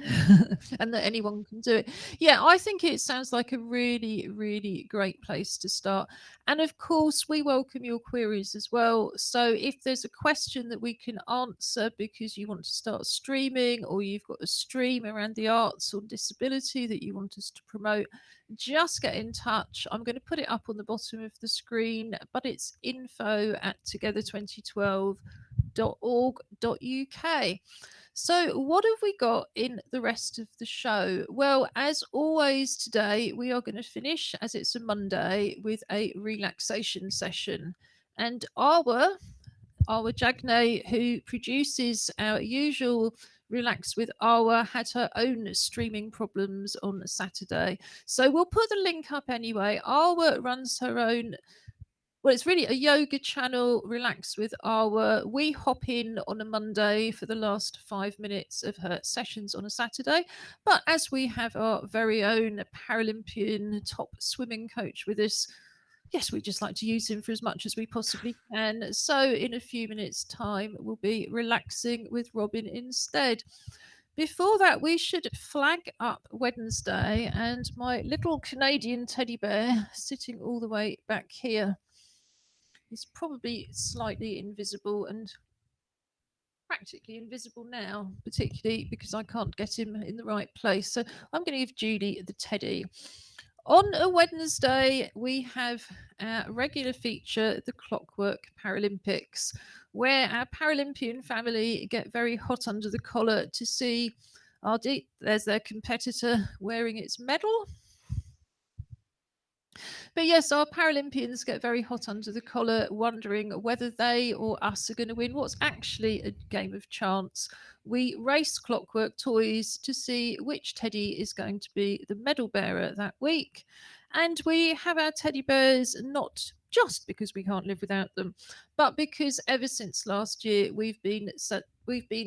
And that anyone can do it. Yeah, I think it sounds like a really, really great place to start. And of course, we welcome your queries as well. So if there's a question that we can answer because you want to start streaming, or you've got a stream around the arts or disability that you want us to promote, just get in touch. I'm going to put it up on the bottom of the screen, but it's info@together2012.org.uk. So, what have we got in the rest of the show? Well, as always, today we are going to finish, as it's a Monday, with a relaxation session. And Arwa Jagnay, who produces our usual Relax with Arwa, had her own streaming problems on Saturday. So, we'll put the link up anyway. Arwa runs her own. Well, it's really a yoga channel, Relax with Arwa. We hop in on a Monday for the last 5 minutes of her sessions on a Saturday. But as we have our very own Paralympian top swimming coach with us, yes, we just like to use him for as much as we possibly can. So in a few minutes' time, we'll be relaxing with Robin instead. Before that, we should flag up Wednesday, and my little Canadian teddy bear sitting all the way back here. He's probably slightly invisible and practically invisible now, particularly because I can't get him in the right place. So I'm going to give Julie the teddy. On a Wednesday, we have our regular feature, the Clockwork Paralympics, where our Paralympian family get very hot under the collar to see there's their competitor wearing its medal. But yes, our Paralympians get very hot under the collar, wondering whether they or us are going to win what's actually a game of chance. We race Clockwork toys to see which teddy is going to be the medal bearer that week. And we have our teddy bears not just because we can't live without them, but because ever since last year we've been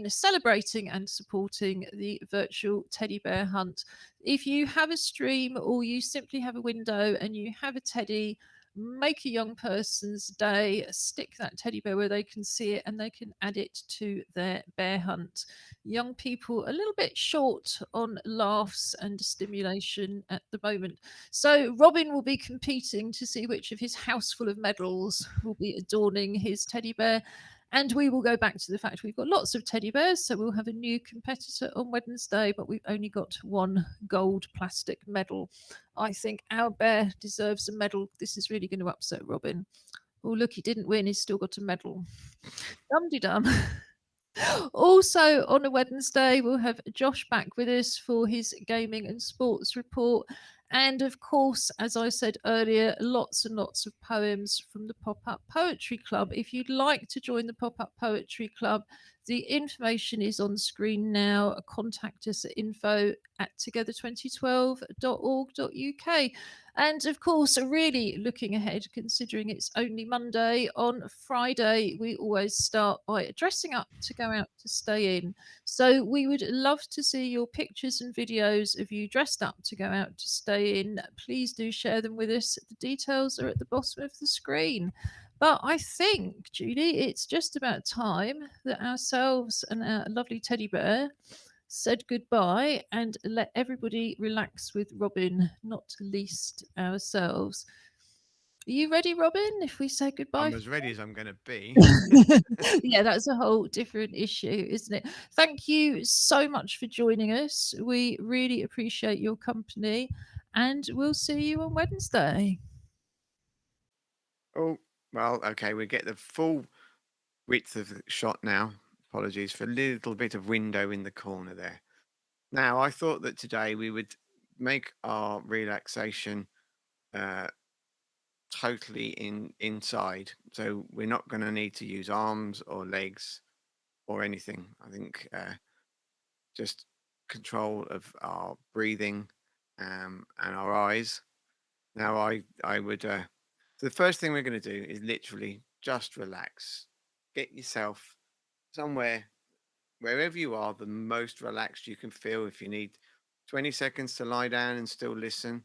celebrating and supporting the virtual teddy bear hunt. If you have a stream or you simply have a window and you have a teddy, make a young person's day, stick that teddy bear where they can see it and they can add it to their bear hunt. Young people a little bit short on laughs and stimulation at the moment. So Robin will be competing to see which of his house full of medals will be adorning his teddy bear. And we will go back to the fact we've got lots of teddy bears, so we'll have a new competitor on Wednesday, but we've only got one gold plastic medal. I think our bear deserves a medal. This is really going to upset Robin. Oh, look, he didn't win. He's still got a medal. Dum-de-dum. Also, on a Wednesday, we'll have Josh back with us for his gaming and sports report. And of course, as I said earlier, lots and lots of poems from the Pop-Up Poetry Club. If you'd like to join the Pop-Up Poetry Club, the information is on screen now. Contact us at info@together2012.org.uk. And of course, really looking ahead, considering it's only Monday, on Friday, we always start by dressing up to go out to stay in. So we would love to see your pictures and videos of you dressed up to go out to stay in. Please do share them with us. The details are at the bottom of the screen. But I think, Julie, it's just about time that ourselves and our lovely teddy bear said goodbye and let everybody relax with Robin, not least ourselves. Are you ready, Robin, if we say goodbye? I'm as ready as I'm going to be. Yeah, that's a whole different issue, isn't it? Thank you so much for joining us. We really appreciate your company, and we'll see you on Wednesday. Oh, well, okay, we get the full width of the shot now. Apologies for a little bit of window in the corner there. Now, I thought that today we would make our relaxation totally inside. So we're not going to need to use arms or legs or anything. I think just control of our breathing and our eyes. Now, I would. So the first thing we're going to do is literally just relax. Get yourself somewhere, wherever you are, the most relaxed you can feel. If you need 20 seconds to lie down and still listen,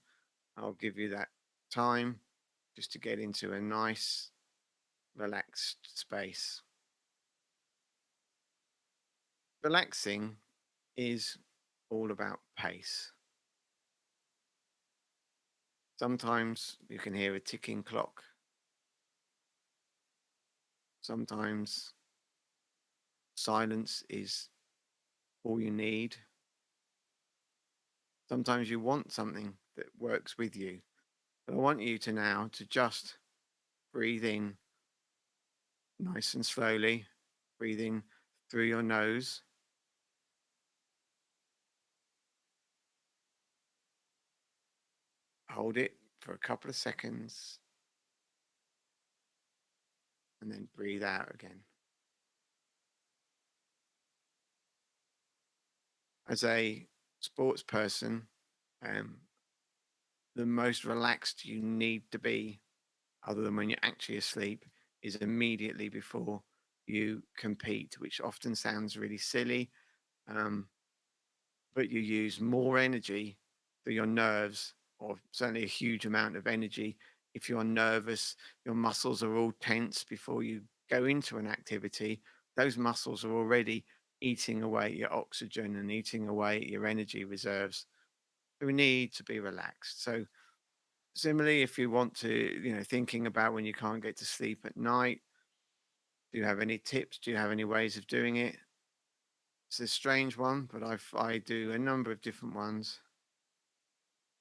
I'll give you that time just to get into a nice, relaxed space. Relaxing is all about pace. Sometimes you can hear a ticking clock. Sometimes silence is all you need. Sometimes you want something that works with you. But I want you to now to just breathe in nice and slowly. Breathe in through your nose. Hold it for a couple of seconds. And then breathe out again. As a sports person, the most relaxed you need to be, other than when you're actually asleep, is immediately before you compete, which often sounds really silly, but you use more energy for your nerves, or certainly a huge amount of energy. If you're nervous, your muscles are all tense before you go into an activity. Those muscles are already eating away your oxygen and eating away your energy reserves. We need to be relaxed. So similarly, if you want to, thinking about when you can't get to sleep at night, do you have any tips? Do you have any ways of doing it? It's a strange one, but I do a number of different ones.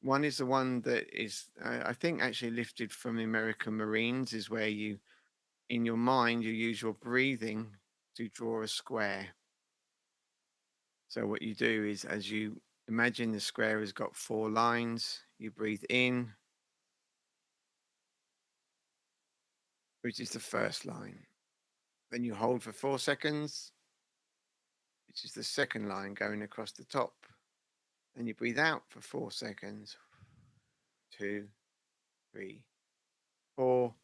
One is the one that is, I think, actually lifted from the American Marines, is where you, in your mind, you use your breathing to draw a square. So what you do is, as you imagine the square has got 4 lines, you breathe in, which is the first line. Then you hold for 4 seconds, which is the second line going across the top. Then you breathe out for 4 seconds. 2, 3, 4,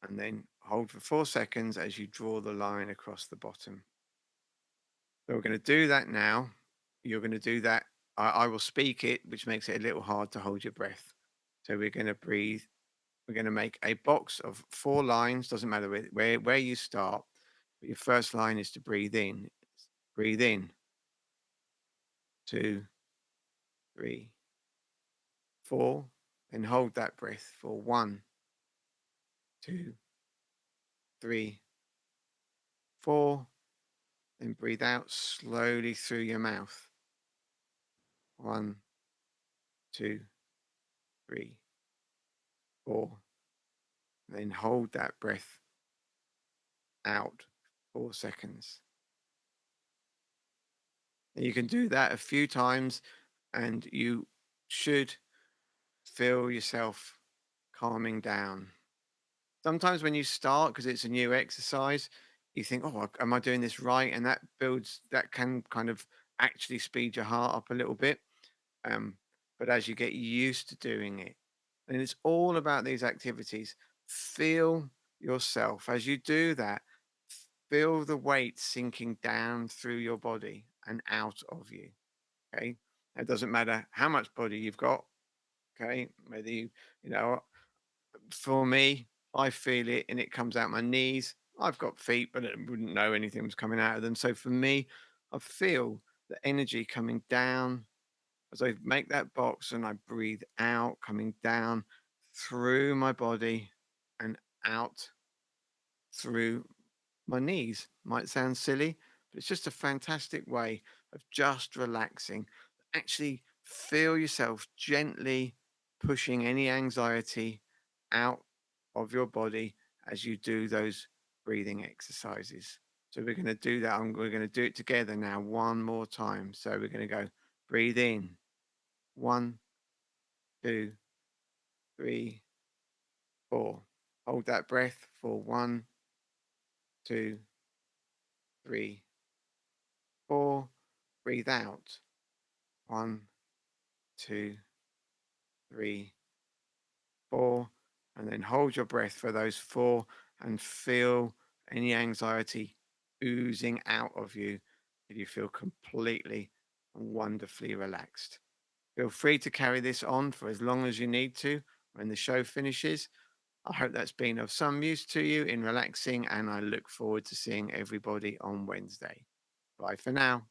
and then hold for 4 seconds as you draw the line across the bottom. So we're going to do that now. You're going to do that. I will speak it, which makes it a little hard to hold your breath. So we're going to breathe. We're going to make a box of 4 lines. Doesn't matter where you start. But your first line is to breathe in. Breathe in. 2, 3, 4. Then hold that breath for 1, 2, 3, 4. Then breathe out slowly through your mouth. 1, 2, 3, 4. Then hold that breath out 4 seconds. And you can do that a few times, and you should feel yourself calming down. Sometimes when you start, because it's a new exercise, you think, oh, am I doing this right? And that can kind of actually speed your heart up a little bit. But as you get used to doing it, and it's all about these activities, feel yourself as you do that. Feel the weight sinking down through your body and out of you. Okay. It doesn't matter how much body you've got. Okay. Whether for me, I feel it and it comes out my knees. I've got feet, but I wouldn't know anything was coming out of them. So for me, I feel the energy coming down as I make that box and I breathe out, coming down through my body out through my knees. Might sound silly, but it's just a fantastic way of just relaxing. Actually, feel yourself gently pushing any anxiety out of your body as you do those breathing exercises. So we're going to do that. We're going to do it together now one more time. So we're going to go breathe in. 1, 2, 3, 4. Hold that breath for 1, 2, 3, 4. Breathe out. 1, 2, 3, 4. And then hold your breath for those 4 and feel any anxiety oozing out of you till you feel completely and wonderfully relaxed. Feel free to carry this on for as long as you need to when the show finishes. I hope that's been of some use to you in relaxing, and I look forward to seeing everybody on Wednesday. Bye for now.